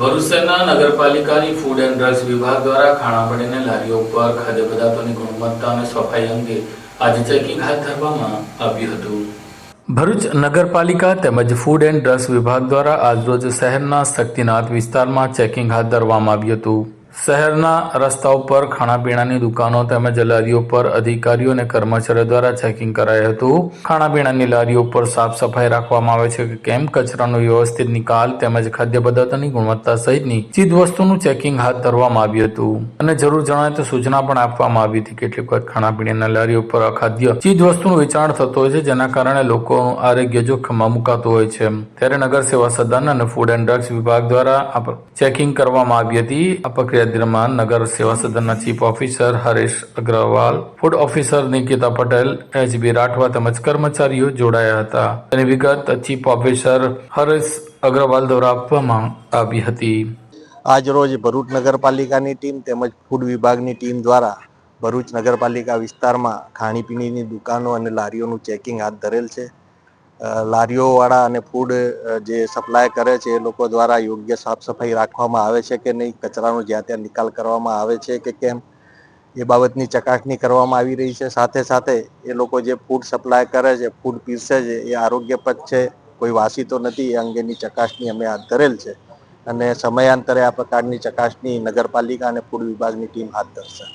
ભરૂચ શહેરના નગરપાલિકાની food and drugs વિભાગ દ્વારા ખાણાપીણીની લારીઓ પર ખાદ્ય પદાર્થોની ગુણવત્તા અને સફાઈ અંગે આજે ચેકિંગ હાથ ધરવામાં આવ્યું હતું। ભરૂચ નગરપાલિકા તેમજ ફૂડ એન્ડ ડ્રગ્સ વિભાગ દ્વારા આજરોજ શહેરના શક્તિનાથ વિસ્તારમાં ચેકિંગ હાથ ધરવામાં આવ્યું હતું। શહેરના રસ્તાઓ પર ખાણાપીણાની દુકાનો તેમજ લારીઓ પર અધિકારીઓ અને કર્મચારીઓ દ્વારા ચેકિંગ કરાયું હતું। ખાણાપીણાની લારીઓ પર સાફ સફાઈ રાખવામાં આવે છે કે કેમ, કચરાનો વ્યવસ્થિત નિકાલ તેમજ ખાદ્ય પદાર્થોની ગુણવત્તા સહિતની ચીજ વસ્તુનું ચેકિંગ હાથ ધરવામાં આવ્યું હતું અને જરૂર જણાય તો સૂચના પણ આપવામાં આવી હતી। કેટલીક વખત ખાણાપીણાના લારીઓ પર અખાદ્ય ચીજ વસ્તુનું વેચાણ થતું હોય છે, જેના કારણે લોકોનું આરોગ્ય જોખમમાં મુકાતું હોય છે। ત્યારે નગર સેવા સદન અને ફૂડ એન્ડ ડ્રગ્સ વિભાગ દ્વારા ચેકિંગ કરવામાં આવી હતી। આ પ્રક્રિયા દરમિયાન નગર સેવા સદનના chief officer Haresh Agarwal, food officer Nikita Patel, HB Rathwa તેમજ કર્મચારીઓ જોડાયા હતા। તેની વિગત ચીફ ઓફિસર હરેશ અગ્રવાલ દ્વારા આપવામાં આવી હતી। આજ રોજ ભરૂચ નગરપાલિકાની ટીમ તેમજ ફૂડ વિભાગની ટીમ દ્વારા ભરૂચ નગરપાલિકા વિસ્તારમાં ખાણીપીણીની દુકાનો અને લારીઓનું ચેકિંગ હાથ ધરેલ છે। લારીઓવાળા અને ફૂડ જે સપ્લાય કરે છે એ લોકો દ્વારા યોગ્ય સાફ સફાઈ રાખવામાં આવે છે કે નહીં, કચરાનો જ્યાં ત્યાં નિકાલ કરવામાં આવે છે કે કેમ, એ બાબતની ચકાસણી કરવામાં આવી રહી છે। સાથે સાથે એ લોકો જે ફૂડ સપ્લાય કરે છે, ફૂડ પીરસે છે એ આરોગ્યપ્રદ છે, કોઈ વાસી તો નથી, એ અંગેની ચકાસણી અમે હાથ ધરેલ છે અને સમયાંતરે આ પ્રકારની ચકાસણી નગરપાલિકા અને ફૂડ વિભાગની ટીમ હાથ ધરશે।